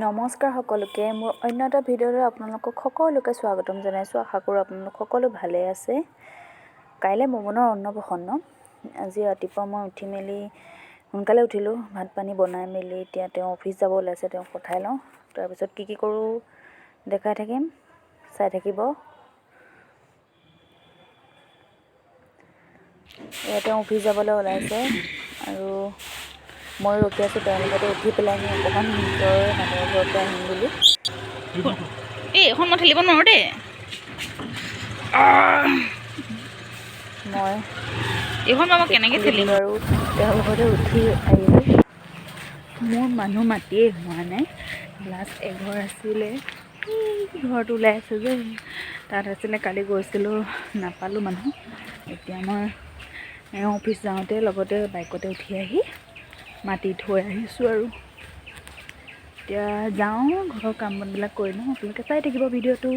নমস্কাৰ সকলোকে মোৰ অন্য এটা ভিডিঅ'লৈ আপোনালোকক সকলোকে স্বাগতম জনাইছোঁ। আশা কৰোঁ আপোনালোক সকলো ভালে আছে। কাইলৈ মোমনৰ অন্নপ্ৰসন্ন। আজি ৰাতিপুৱা মই উঠি মেলি সোনকালে উঠিলোঁ, ভাত পানী বনাই মেলি এতিয়া তেওঁ অফিচ যাব ওলাইছে, তেওঁক পঠাই লওঁ। তাৰপিছত কি কৰোঁ দেখাই থাকিম, চাই থাকিব। এয়া তেওঁ অফিচ যাবলৈ ওলাইছে আৰু মই ৰখি আছোঁ তেওঁৰ লগতে উঠি পেলাই আমি অকণমান নিজৰ মানুহৰ ঘৰৰ পৰা আহিম বুলি। এখন মই ঠেলিব নোৱাৰোঁ দেই। মই এইখন মই কেনেকৈ ঠেলিম আৰু তেওঁৰ লগতে উঠি আহিলোঁ। মোৰ মানুহ মাতিয়েই হোৱা নাই। লাষ্ট এঘৰ আছিলে, ঘৰটো ওলাই আছে যে তাত আছিলে। কালি গৈছিলোঁ নাপালোঁ মানুহ। এতিয়া মই অফিচ যাওঁতে লগতে বাইকতে উঠি আহি মাতি থৈ আহিছোঁ আৰু এতিয়া যাওঁ, ঘৰৰ কাম বনবিলাক কৰি লওঁ। আপোনালোকে চাই থাকিব ভিডিঅ'টো।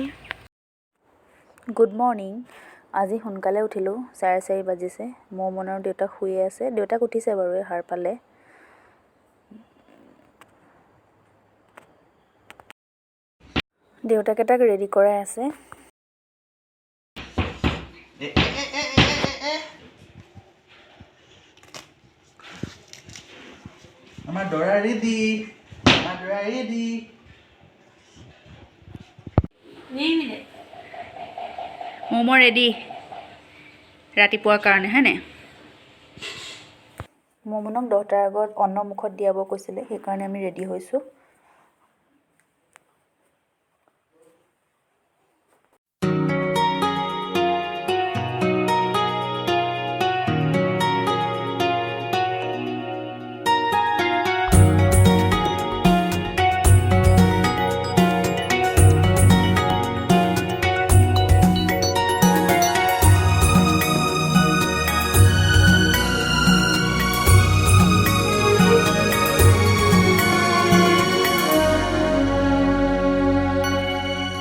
Good morning. আজি সোনকালে উঠিলোঁ, 4:30 বাজিছে। মোমনৰ দেউতাক শুয়ে আছে, দেউতাক উঠিছে বাৰু, সাৰ পালে। দেউতাকে তাক ৰেডি কৰাই আছে। আমাৰ দৰা ৰেডি, আমাৰ দৰা ৰেডি। ম'ম' ৰেডি ৰাতিপুৱাৰ কাৰণে, হয়নে? মোমনক 10টাৰ আগত অন্নমুখত দিয়াব কৈছিলে, সেইকাৰণে আমি ৰেডি হৈছোঁ।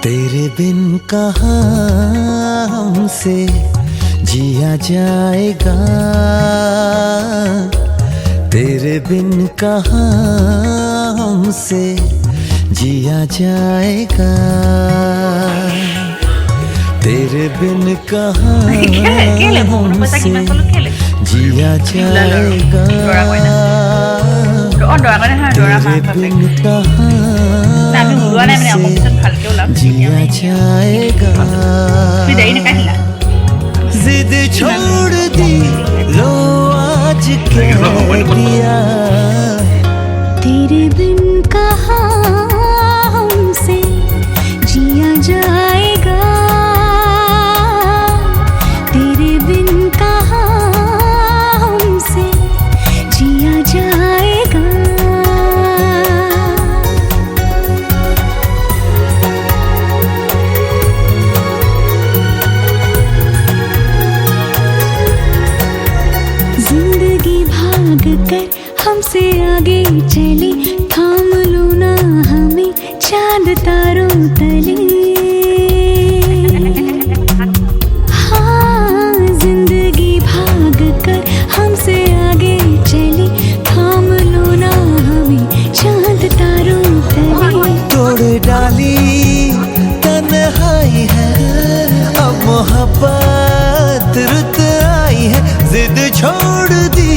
तेरे बिन कहाँ हमसे जिया जाएगा, तेरे बिन कहाँ हमसे जिया जाएगा, तेरे बिन कहाँ हमसे जिया जाएगा, तेरे बिन कहाँ जिया जाएगा। जिद छोड़ दी लो आज कह दिया, तेरे बिन कहाँ हमसे जिया जाएगा, तेरे बिन कहाँ हमसे जिया जाएगा। जिंदगी भाग कर हमसे आगे चली, थाम लो ना हमें चांद तारों तले। हाँ, जिंदगी भाग कर हमसे आगे चली, थाम लो ना हमें चांद तारों तले। तोड़ डाली तन्हाई है, अब मोहब्बत रुत आई है, जिद छोड़ दी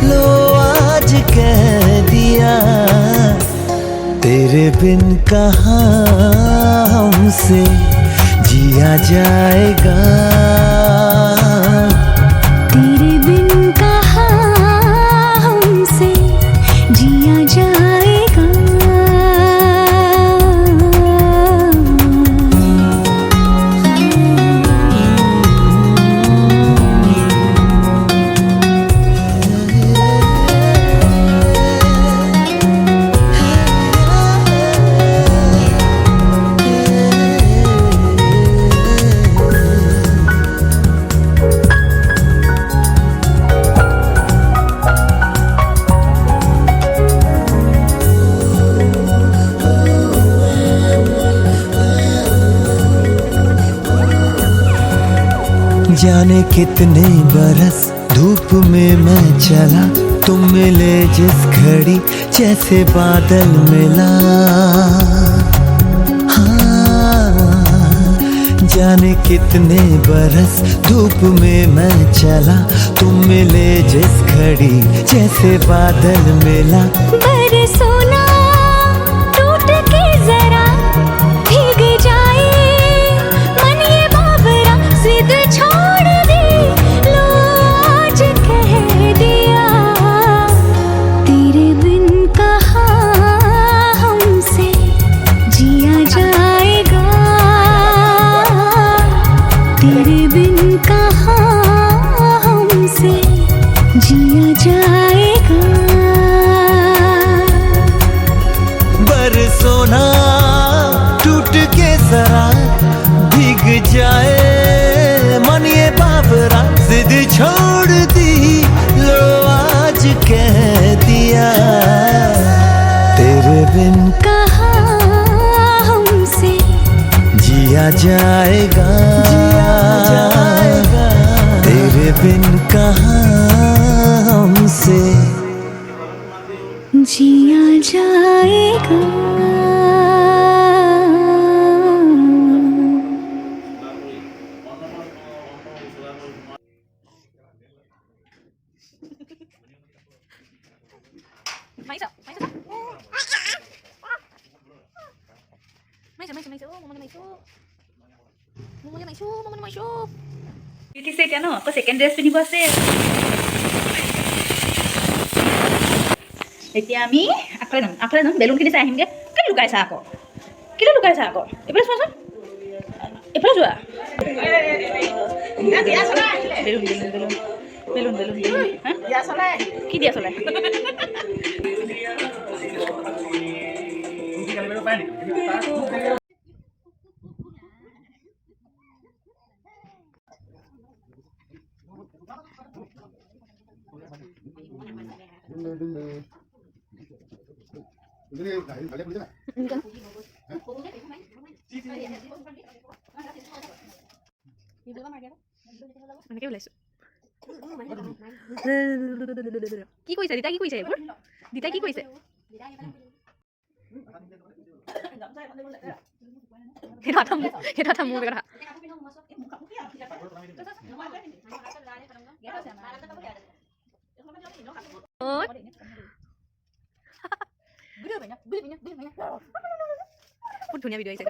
लो आज कह दिया, तेरे बिन कहाँ हमसे जिया जाएगा, तेरे बिन कहाँ हमसे जिया जाएगा। जाने कितने बरस धूप में मैं चला तुम मिले जिस घड़ी जैसे बादल मिला। हाँ, जाने कितने बरस धूप में मैं चला तुम मिले जिस घड़ी जैसे बादल मिला। बरसों ना टूट के जरा भीग जाए मन ये बाबरा जिद छोड़ दे लो आज कह दिया तेरे बिन कहाँ हमसे जिया जाएगा तेरे बिन कहाँ हमसे जिया जाएगा। बरसों ना टूट के जरा भीग जाए मन ये बाबरा जिद छोड़ दी लो आज कह दिया तेरे बिन कहाँ हमसे जिया जाएगा तेरे बिन कहाँ हमसे जिया जाएगा। পিটিছে এতিয়া ন আকৌ ছেকেণ্ড ড্ৰেছ পিন্ধিব আছে। এতিয়া আমি আগফালে যাম বেলুনখিনি চাই আহিমগৈ। কেলৈ লুকাইছা আকৌ এইফালে চোৱাচোন এইফালে যোৱা। বেলুন হা কি দিয়া চলাই এনেকৈ ওলাইছোঁ। কি কৰিছে দিতা? কি কৰিছে এইবোৰ? দিতা কি কৰিছে? সেইটো কথা মোৰ কথা। বহুত ধুনীয়া ভিডিঅ' আহিছে।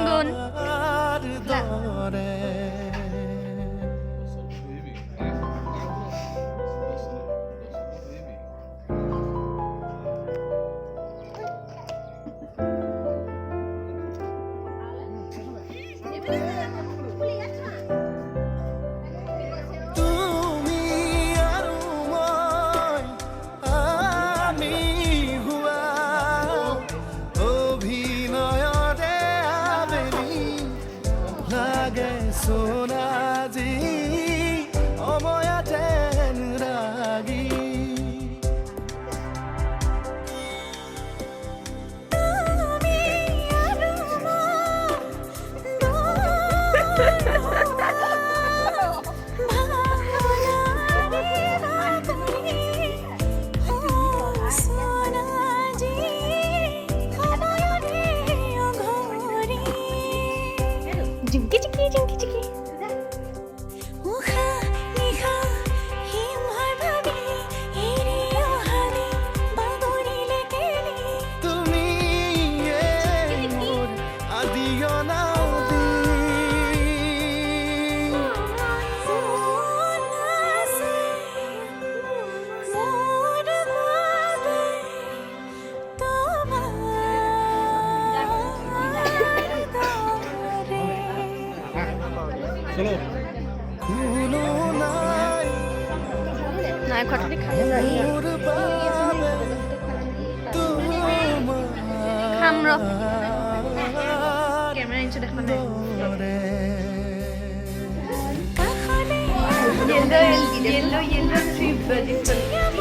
গুণ চিংকি চিকি চিংকি চিকি উখা নিখা হিম হয় ভাবি এরি অহানি বাবুরিলে কেলি তুমি মোর আদিও নাউদি সোনাসে মোর বাবে তোমার দরে কোনো নাই নাই খটনি খালে মোর বাবে তোমার খাম ৰ কেমেৰা ইনচু দেখা নাই দৰে কাখনে yellow tree